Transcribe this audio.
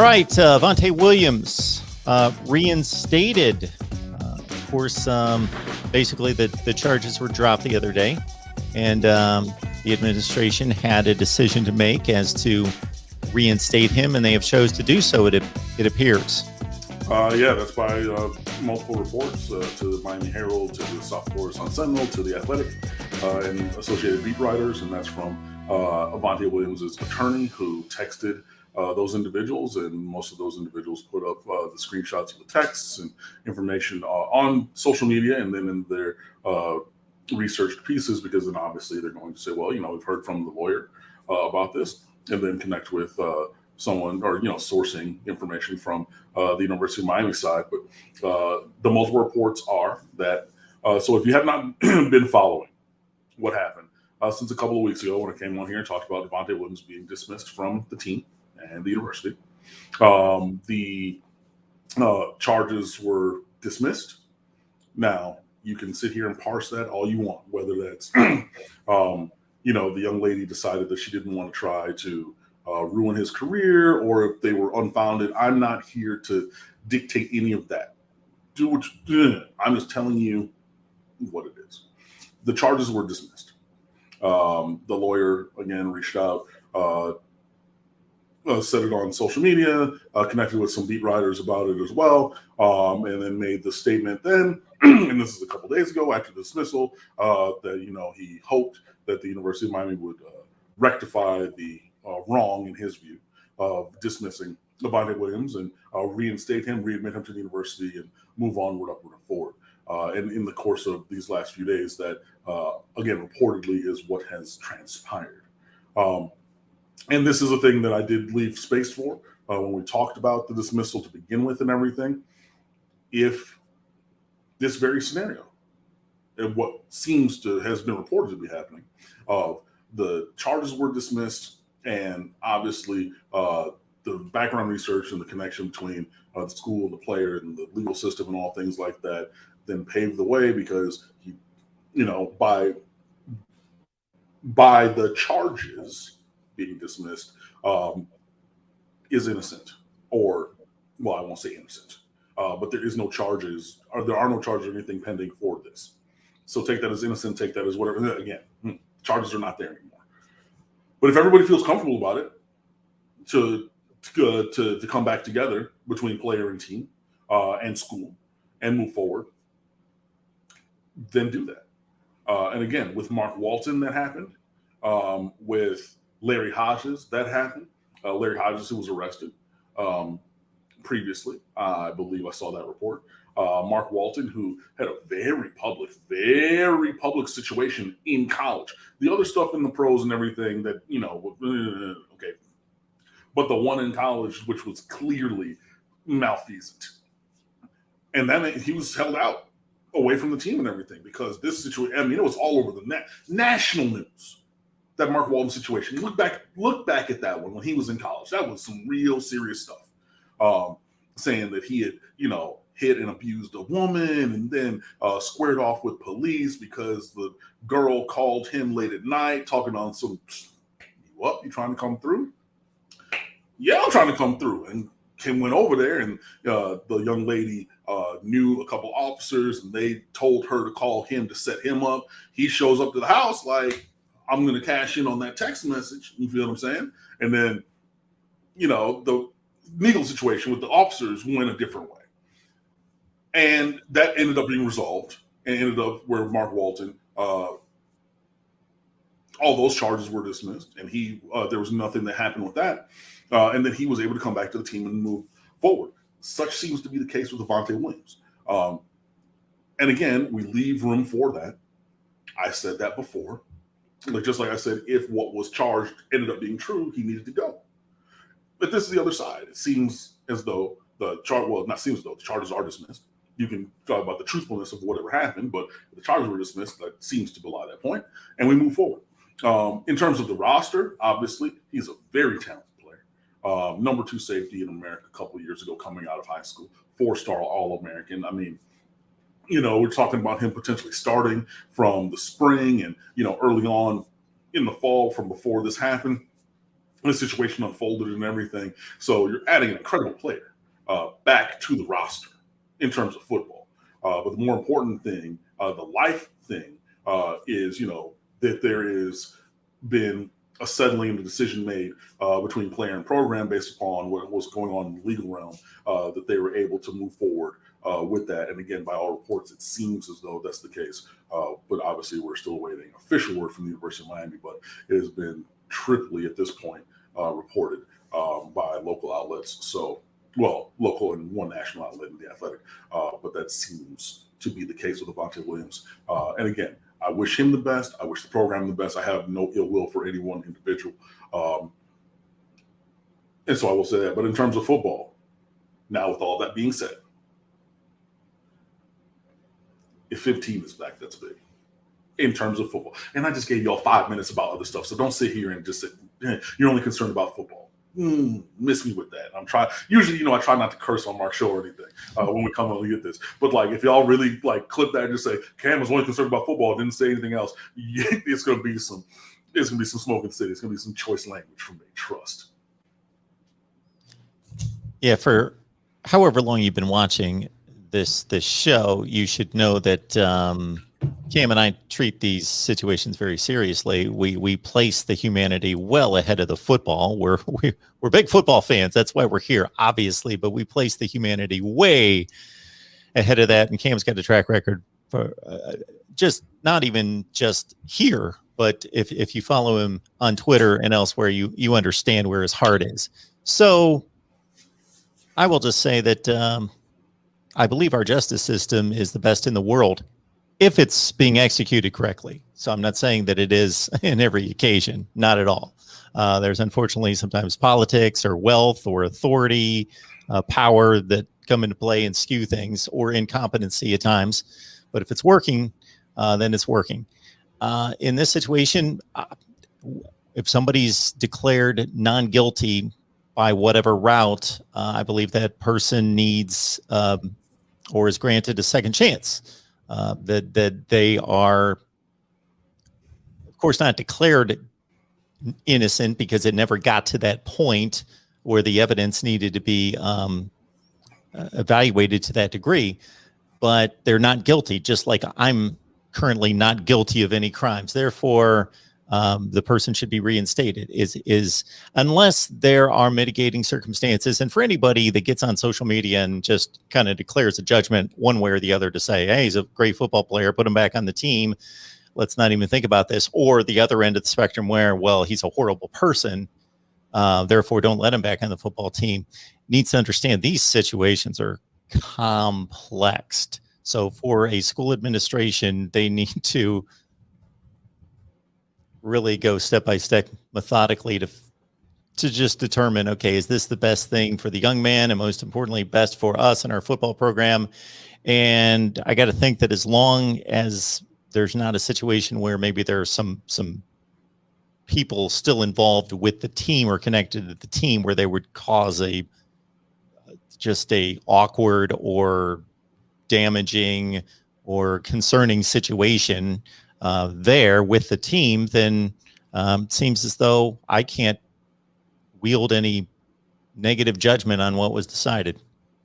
All right, Avante Williams reinstated. Of course, basically the charges were dropped the other day, and the administration had a decision to make as to reinstate him, and they have chose to do so, it appears. Yeah, that's by multiple reports to the Miami Herald, to the South Florida Sun-Sentinel, to the Athletic, and associated beat writers, and that's from Avante Williams' attorney, who texted those individuals, and most of those individuals put up the screenshots of the texts and information on social media, and then in their researched pieces, because then obviously they're going to say, well, we've heard from the lawyer about this, and then connect with someone, or sourcing information from the University of Miami side. But the multiple reports are that so if you have not been following what happened since a couple of weeks ago, when I came on here and talked about Avante Williams being dismissed from the team and the university, the charges were dismissed. Now, you can sit here and parse that all you want, whether that's the young lady decided that she didn't want to try to ruin his career, or if they were unfounded. I'm not here to dictate any of that. Do what you do. I'm just telling you what it is. The charges were dismissed. The lawyer, again, reached out, said it on social media, connected with some beat writers about it as well, and then made the statement then, and this is a couple days ago after the dismissal, that, he hoped that the University of Miami would rectify the wrong, in his view, of dismissing Avante Williams and reinstate him, readmit him to the university, and move onward, upward, and forward. And in the course of these last few days, that, again, reportedly is what has transpired. And this is a thing that I did leave space for when we talked about the dismissal to begin with and everything. If this very scenario, and what seems to has been reported to be happening, the charges were dismissed, and obviously the background research and the connection between the school and the player and the legal system and all things like that then paved the way, because he, by the charges being dismissed, is innocent, or, well, I won't say innocent, but there is no charges, or there are no charges or anything pending for this. So take that as innocent, take that as whatever. Again, charges are not there anymore. But if everybody feels comfortable about it, to come back together between player and team and school and move forward, then do that. And again, with Mark Walton, that happened. With Larry Hodges, that happened. Larry Hodges, who was arrested previously, I believe I saw that report. Mark Walton, who had a very public situation in college. The other stuff in the pros and everything that, okay. But the one in college, which was clearly malfeasant. And then he was held out away from the team and everything, because this situation, it was all over the national news. That Mark Walton situation. Look back at that one when he was in college. That was some real serious stuff. Saying that he had, hit and abused a woman, and then squared off with police because the girl called him late at night talking on some, you trying to come through? Yeah, I'm trying to come through. And Kim went over there, and the young lady knew a couple officers, and they told her to call him to set him up. He shows up to the house like, I'm going to cash in on that text message. You feel what I'm saying? And then, the legal situation with the officers went a different way. And that ended up being resolved, and ended up where Mark Walton, all those charges were dismissed, and there was nothing that happened with that. And then he was able to come back to the team and move forward. Such seems to be the case with Avante Williams. And again, we leave room for that. I said that before. Just like I said, if what was charged ended up being true, he needed to go. But this is the other side. It seems as though the charges are dismissed. You can talk about the truthfulness of whatever happened, but if the charges were dismissed, that seems to belie that point, and we move forward. In terms of the roster, obviously, he's a very talented player. Number 2 safety in America a couple of years ago, coming out of high school, 4-star All-American. We're talking about him potentially starting from the spring and, early on in the fall from before this happened. the situation unfolded and everything. So you're adding an incredible player back to the roster in terms of football. But the more important thing, the life thing, is, that there has been a settling of the decision made between player and program based upon what was going on in the legal realm, that they were able to move forward with that. And again, by all reports, it seems as though that's the case. But obviously, we're still awaiting official word from the University of Miami. But it has been triply at this point reported by local outlets. So, well, local and one national outlet in The Athletic. But that seems to be the case with Avante Williams. And again, I wish him the best. I wish the program the best. I have no ill will for any one individual. And so I will say that. But in terms of football, now with all that being said, if 15 is back, that's big in terms of football. And I just gave y'all 5 minutes about other stuff. So don't sit here and just say, you're only concerned about football. Miss me with that. I'm trying. Usually, I try not to curse on Mark's show or anything when we come on and get this. But like, if y'all really like clip that and just say Cam was only concerned about football, didn't say anything else, it's gonna be some smoking city. It's gonna be some choice language from me. Trust. Yeah, for however long you've been watching this show, you should know that Cam and I treat these situations very seriously. We place the humanity well ahead of the football. We're big football fans. That's why we're here, obviously. But we place the humanity way ahead of that. And Cam's got a track record for just not even just here, but if you follow him on Twitter and elsewhere, you understand where his heart is. So I will just say that I believe our justice system is the best in the world if it's being executed correctly. So I'm not saying that it is in every occasion, not at all. There's unfortunately sometimes politics or wealth or authority, power that come into play and skew things, or incompetency at times. But if it's working, then it's working. In this situation, if somebody's declared non-guilty by whatever route, I believe that person needs or is granted a second chance. That they are, of course, not declared innocent because it never got to that point where the evidence needed to be evaluated to that degree, but they're not guilty, just like I'm currently not guilty of any crimes. Therefore, the person should be reinstated is unless there are mitigating circumstances. And for anybody that gets on social media and just kind of declares a judgment one way or the other to say, hey, he's a great football player, put him back on the team, let's not even think about this, or the other end of the spectrum where, well, he's a horrible person, therefore don't let him back on the football team, needs to understand these situations are complex. So for a school administration, they need to really go step by step methodically to just determine, okay, is this the best thing for the young man, and most importantly, best for us and our football program? And I got to think that as long as there's not a situation where maybe there are some people still involved with the team or connected to the team where they would cause just a awkward or damaging or concerning situation there with the team, then it seems as though I can't wield any negative judgment on what was decided.